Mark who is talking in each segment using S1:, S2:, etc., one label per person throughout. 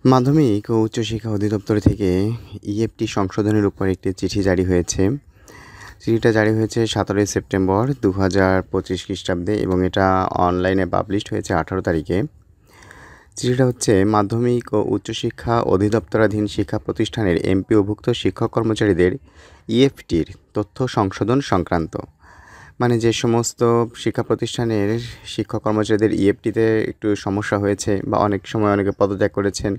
S1: মাধ্যমিক ও উচ্চশিক্ষা অধিদপ্তর থেকে ইএফটি সংশোধনের উপর একটি চিঠি জারি হয়েছে। চিঠিটা জারি হয়েছে 17 সেপ্টেম্বর 2025 খ্রিস্টাব্দে এবং এটা অনলাইনে পাবলিশড হয়েছে 18 তারিখে। চিঠিটা হচ্ছে মাধ্যমিক ও উচ্চশিক্ষা অধিদপ্তরাধীন শিক্ষা প্রতিষ্ঠানের এমপিওভুক্ত শিক্ষক কর্মচারীদের ইএফটির তথ্য সংশোধন সংক্রান্ত। মানে যে সমস্ত শিক্ষা প্রতিষ্ঠানের শিক্ষক কর্মচারীদের ইএফটিতে একটু সমস্যা হয়েছে বা অনেক সময় অনেকে পদত্যাগ করেছেন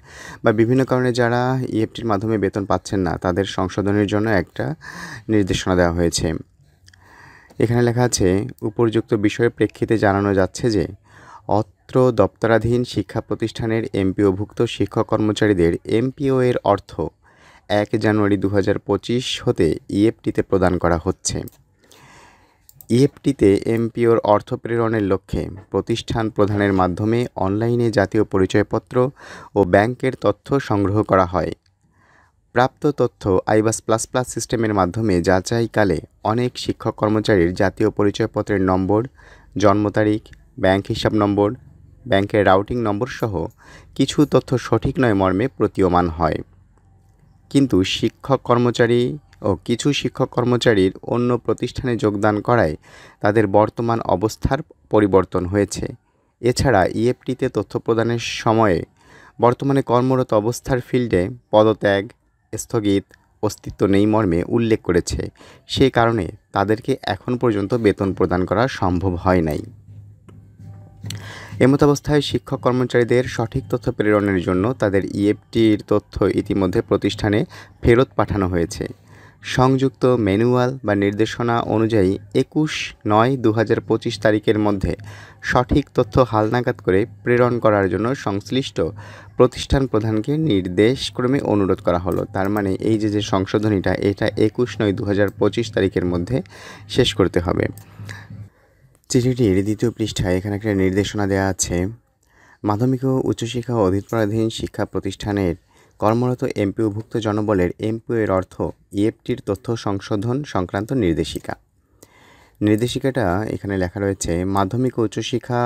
S1: বা বিভিন্ন কারণে যারা ইএফটির মাধ্যমে বেতন পাচ্ছেন না তাদের সংশোধনের জন্য একটা নির্দেশনা দেওয়া হয়েছে। এখানে লেখা আছে, উপর্যুক্ত বিষয়ের প্রেক্ষিতে জানানো যাচ্ছে যে অত্র দপ্তরাধীন শিক্ষা প্রতিষ্ঠানের এমপিওভুক্ত শিক্ষক কর্মচারীদের এমপিও এর অর্থ 1 জানুয়ারি 2025 হতে ইএফটিতে প্রদান করা হচ্ছে। ইএফটিতে এমপিওর অর্থ প্রেরণের লক্ষ্যে প্রতিষ্ঠান প্রধানের মাধ্যমে অনলাইনে জাতীয় পরিচয়পত্র ও ব্যাংকের তথ্য সংগ্রহ করা হয়। প্রাপ্ত তথ্য আইবাস প্লাস প্লাস সিস্টেমের মাধ্যমে যাচাইকালে অনেক শিক্ষক কর্মচারীর জাতীয় পরিচয়পত্রের নম্বর, জন্ম তারিখ, ব্যাংক হিসাব নম্বর, ব্যাংকের রাউটিং নম্বর সহ কিছু তথ্য সঠিক নয় মর্মে প্রতীয়মান হয়। কিন্তু কিছু শিক্ষক কর্মচারীর অন্য প্রতিষ্ঠানে যোগদান করায় তাদের বর্তমান অবস্থার পরিবর্তন হয়েছে। এছাড়া ইএফটিতে তথ্য প্রদানের সময়ে বর্তমানে কর্মরত অবস্থার ফিল্ডে পদত্যাগ, স্থগিত, অস্তিত্ব নেই মর্মে উল্লেখ করেছে। সে কারণে তাদেরকে এখন পর্যন্ত বেতন প্রদান করা সম্ভব হয় নাই। এমতাবস্থায় শিক্ষক কর্মচারীদের সঠিক তথ্য প্রেরণের জন্য তাদের ইএফটির তথ্য ইতিমধ্যে প্রতিষ্ঠানে ফেরত পাঠানো হয়েছে। সংযুক্ত ম্যানুয়াল বা নির্দেশনা অনুযায়ী 21/9/2025 তারিখের মধ্যে সঠিক তথ্য হালনাগাদ করে প্রেরণ করার জন্য সংশ্লিষ্ট প্রতিষ্ঠান প্রধানকে নির্দেশক্রমে অনুরোধ করা হলো। তার মানে এই যে সংশোধনীটা এটা 21/9/2025 তারিখের মধ্যে শেষ করতে হবে। চিঠিটির দ্বিতীয় পৃষ্ঠায় এখানে একটা নির্দেশনা দেওয়া আছে, মাধ্যমিক ও উচ্চশিক্ষা অধিদপ্তরাধীন শিক্ষা প্রতিষ্ঠানের কর্মরত এমপিওভুক্ত জনবলের এমপিও এর অর্থ ইএফটির তথ্য সংশোধন সংক্রান্ত নির্দেশিকা। নির্দেশিকাটা এখানে লেখা রয়েছে, মাধ্যমিক ও উচ্চশিক্ষা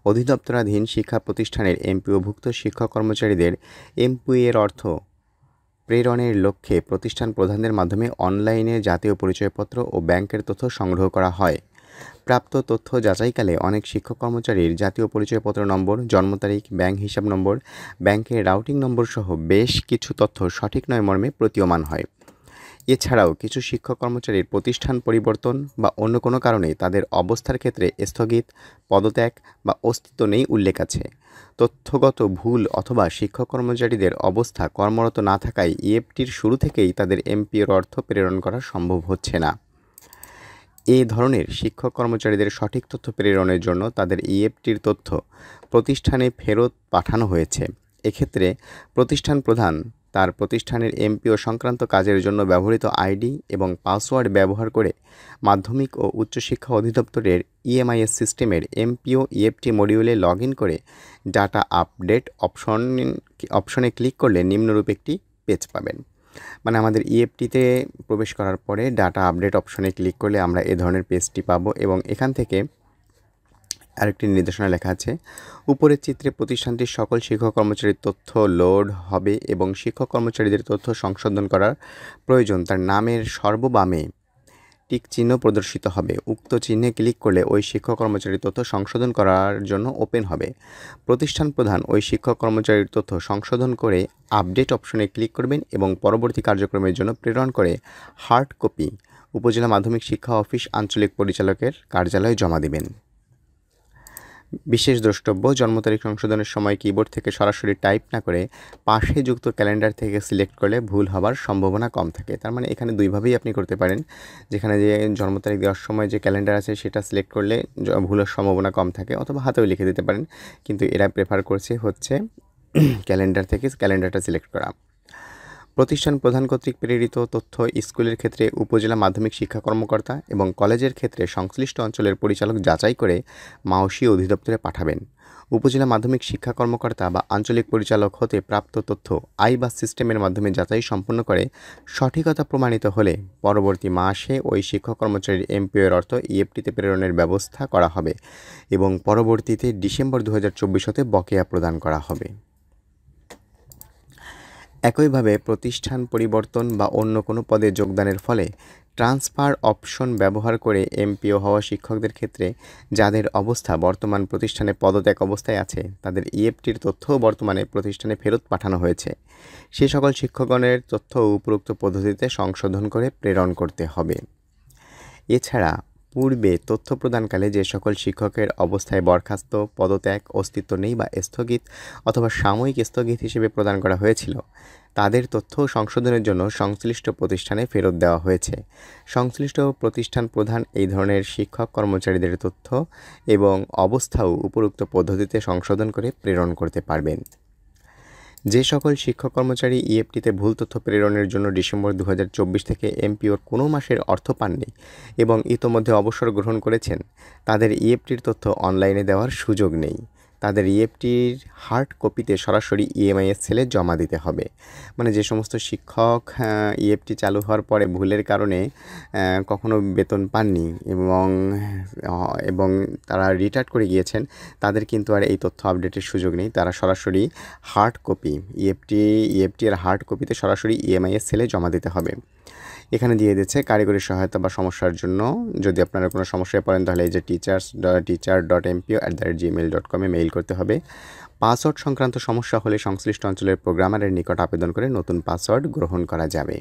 S1: অধিদপ্তরাধীন শিক্ষা প্রতিষ্ঠানের এমপিওভুক্ত শিক্ষক কর্মচারীদের এমপিও এর অর্থ প্রেরণের লক্ষ্যে প্রতিষ্ঠান প্রধানদের মাধ্যমে অনলাইনে জাতীয় পরিচয়পত্র ও ব্যাংকের তথ্য সংগ্রহ করা হয়। প্রাপ্ত তথ্য যাচাইকালে অনেক শিক্ষক কর্মচারীর জাতীয় পরিচয়পত্র নম্বর, জন্ম তারিখ, ব্যাংক হিসাব নম্বর, ব্যাংকের রাউটিং নম্বর সহ বেশ কিছু তথ্য সঠিক নয় মর্মে প্রতীয়মান হয়। এছাড়াও কিছু শিক্ষক কর্মচারীর প্রতিষ্ঠান পরিবর্তন বা অন্য কোনো কারণে তাদের অবস্থার ক্ষেত্রে স্থগিত, পদত্যাগ বা অস্তিত্ব নেই উল্লেখ আছে। তথ্যগত ভুল অথবা শিক্ষক কর্মচারীদের অবস্থা কর্মরত না থাকায় ইএফটির শুরু থেকেই তাদের এমপিওর অর্থ প্রেরণ করা সম্ভব হচ্ছে না। এই ধরনের শিক্ষক কর্মচারীদের সঠিক তথ্য প্রেরণের জন্য তাদের ইএফটির তথ্য প্রতিষ্ঠানে ফেরত পাঠানো হয়েছে। এক্ষেত্রে প্রতিষ্ঠান প্রধান তার প্রতিষ্ঠানের এমপিও সংক্রান্ত কাজের জন্য ব্যবহৃত আইডি এবং পাসওয়ার্ড ব্যবহার করে মাধ্যমিক ও উচ্চশিক্ষা অধিদপ্তরের ইএমআইএস সিস্টেমের এমপিও ইএফটি মডিউলে লগ ইন করে ডাটা আপডেট অপশনে ক্লিক করলে নিম্নরূপ একটি পেজ পাবেন। মানে আমাদের ইএফটিতে প্রবেশ করার পরে ডাটা আপডেট অপশনে ক্লিক করলে আমরা এ ধরনের পেজটি পাবো এবং এখান থেকে আরেকটি নির্দেশনা লেখা আছে, উপরের চিত্রে প্রতিষ্ঠানটির সকল শিক্ষক কর্মচারীর তথ্য লোড হবে এবং শিক্ষক কর্মচারীদের তথ্য সংশোধন করার প্রয়োজন তার নামের সর্ববামে টিক চিহ্ন প্রদর্শিত হবে। উক্ত চিহ্নে ক্লিক করলে ওই শিক্ষক কর্মচারীর তথ্য সংশোধন করার জন্য ওপেন হবে। প্রতিষ্ঠান প্রধান ওই শিক্ষক কর্মচারীর তথ্য সংশোধন করে আপডেট অপশনে ক্লিক করবেন এবং পরবর্তী কার্যক্রমের জন্য প্রেরণ করে হার্ড কপি উপজেলা মাধ্যমিক শিক্ষা অফিস আঞ্চলিক পরিচালকের কার্যালয়ে জমা দেবেন। বিশেষ দ্রষ্টব্য, জন্ম তারিখ সংশোধনের সময় কিবোর্ড থেকে সরাসরি টাইপ না করে পাশে যুক্ত ক্যালেন্ডার থেকে সিলেক্ট করলে ভুল হবার সম্ভাবনা কম থাকে। তার মানে এখানে দুইভাবেই আপনি করতে পারেন, যেখানে যে জন্ম তারিখ দেওয়ার সময় যে ক্যালেন্ডার আছে সেটা সিলেক্ট করলে ভুলের সম্ভাবনা কম থাকে, অথবা হাতেও লিখে দিতে পারেন, কিন্তু এরা প্রেফার করছে হচ্ছে ক্যালেন্ডার থেকে ক্যালেন্ডারটা সিলেক্ট করা। প্রতিষ্ঠান প্রধান কর্তৃক প্রেরিত তথ্য স্কুলের ক্ষেত্রে উপজেলা মাধ্যমিক শিক্ষা কর্মকর্তা এবং কলেজের ক্ষেত্রে সংশ্লিষ্ট অঞ্চলের পরিচালক যাচাই করে মাওসী অধিদপ্তরে পাঠাবেন। উপজেলা মাধ্যমিক শিক্ষা কর্মকর্তা বা আঞ্চলিক পরিচালক হতে প্রাপ্ত তথ্য আইবাস সিস্টেমের মাধ্যমে যাচাই সম্পন্ন করে সঠিকতা প্রমাণিত হলে পরবর্তী মাসে ওই শিক্ষক কর্মচারীর এমপিও এর অর্থ ইএফটিতে প্রেরণের ব্যবস্থা করা হবে এবং পরবর্তীতে ডিসেম্বর 2024 হতে বকেয়া প্রদান করা হবে। একইভাবে প্রতিষ্ঠান পরিবর্তন বা অন্য কোনো পদে যোগদানের ফলে ট্রান্সফার অপশন ব্যবহার করে এমপিও হওয়া শিক্ষকদের ক্ষেত্রে যাদের অবস্থা বর্তমান প্রতিষ্ঠানে পদত্যাগ অবস্থায় আছে তাদের ইএফটির তথ্যও বর্তমানে প্রতিষ্ঠানে ফেরত পাঠানো হয়েছে। সে সকল শিক্ষকগণের তথ্য উপরোক্ত পদ্ধতিতে সংশোধন করে প্রেরণ করতে হবে। এছাড়া পূর্বে তথ্য প্রদানকালে যে সকল শিক্ষকের অবস্থায় বরখাস্ত, পদত্যাগ, অস্তিত্ব নেই বা স্থগিত অথবা সাময়িক স্থগিত হিসেবে প্রদান করা হয়েছিল তাদের তথ্য সংশোধনের জন্য সংশ্লিষ্ট প্রতিষ্ঠানে ফেরত দেওয়া হয়েছে। সংশ্লিষ্ট প্রতিষ্ঠান প্রধান এই ধরনের শিক্ষক কর্মচারীদের তথ্য এবং অবস্থাও উপরোক্ত পদ্ধতিতে সংশোধন করে প্রেরণ করতে পারবেন। যে সকল শিক্ষক কর্মচারী ইএফটিতে ভুল তথ্য প্রেরণের জন্য ডিসেম্বর 2024 থেকে এমপিওর কোনো মাসের অর্থ পাননি এবং ইতোমধ্যে অবসর গ্রহণ করেছেন তাদের ইএফটির তথ্য অনলাইনে দেওয়ার সুযোগ নেই। তাদের ইএফটির হার্ড কপিতে সরাসরি ইএমআইএস সেলে জমা দিতে হবে। মানে যে সমস্ত শিক্ষক ইএফটি চালু হওয়ার পরে ভুলের কারণে কখনো বেতন পাননি এবং তারা রিটায়ার্ড করে গিয়েছেন তাদের কিন্তু আর এই তথ্য আপডেটের সুযোগ নেই। তারা সরাসরি হার্ড কপি ইএফটি এর হার্ড কপিতে সরাসরি ইএমআইএস সেলে জমা দিতে হবে। এখানে দিয়ে দিচ্ছে কারিগরি সহায়তা বা সমস্যার জন্য যদি আপনারা কোনো সমস্যায় পড়েন তাহলে এই যে teacher.mpo@gmail.com মেইল করতে হবে। পাসওয়ার্ড সংক্রান্ত সমস্যা হলে সংশ্লিষ্ট অঞ্চলের প্রোগ্রামারের নিকট আবেদন করে নতুন পাসওয়ার্ড গ্রহণ করা যাবে।